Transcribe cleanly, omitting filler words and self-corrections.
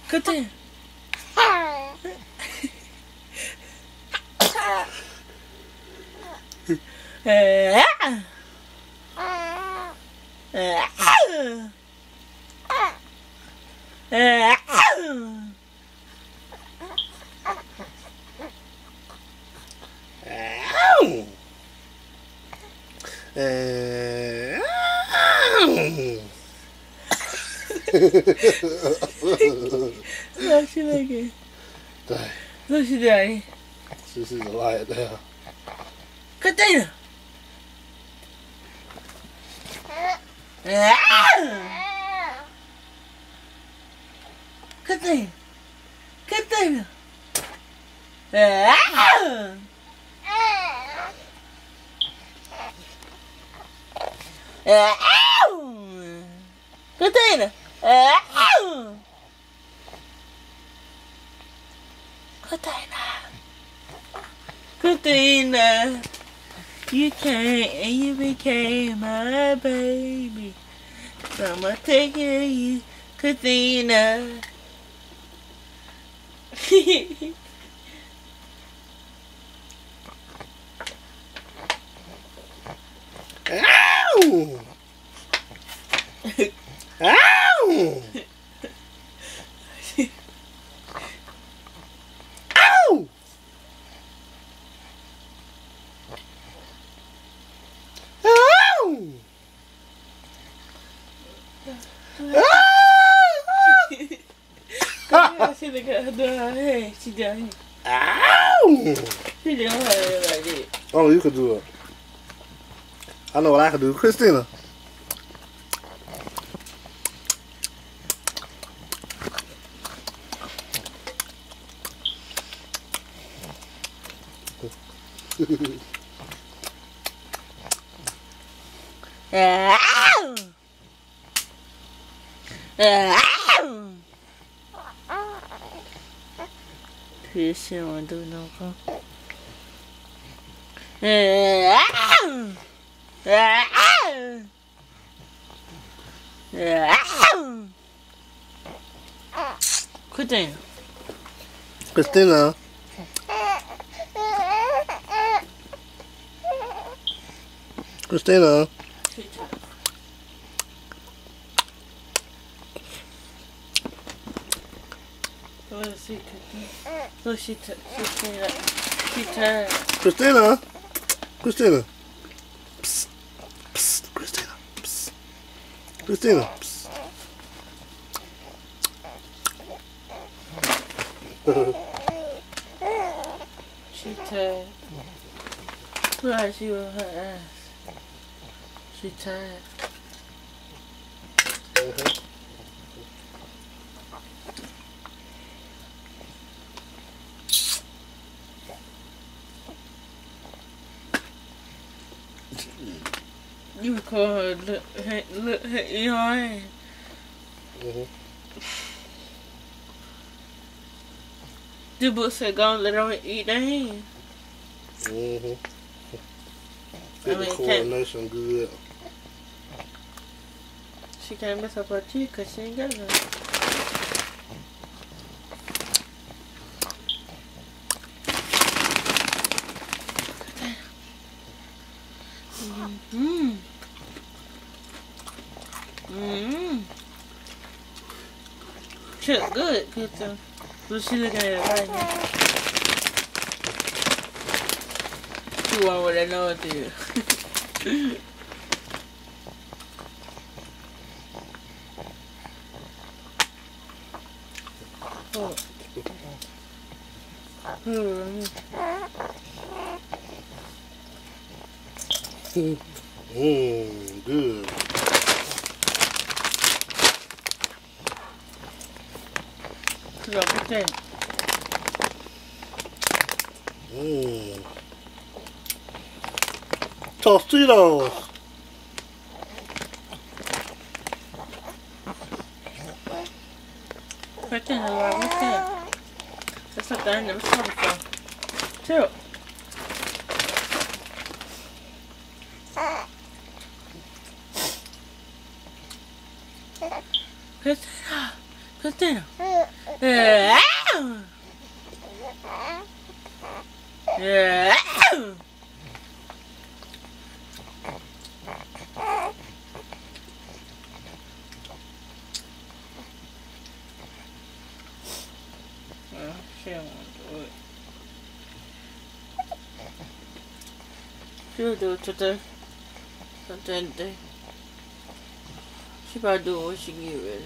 Good thing. Sao she like it? Look, she daddy. This is a liar now. Katina. Katina. Katina. Katina. Katina, you came and you became my baby. So I'ma take care of you, Katina. Ow! Ow! Ow! She look at her head. She down here. Ow! She down her head like that. Oh, you could do it. I know what I could do. Christina. She don't want to do no more. Quit down. Christina. Christina. Look, she tired. Christina. Christina. Psst. Psst. Christina. Psst. Christina. Psst. She tired. Look how she with her ass. She tired. You would call her, look, you know what I mean? The book said go and let her eat their hand. Fit the coordination good. She can't mess up her teeth because she ain't got none. She look good, good too. But she looking at it right now. She want what I know it is. Good. Look at that. Tostitos. Right there, right there. That's something I never saw before. Chill. Christina. Christina. Yeah. Yeah. She don't want to do it. She'll do it today. Today. She probably do it when she get ready.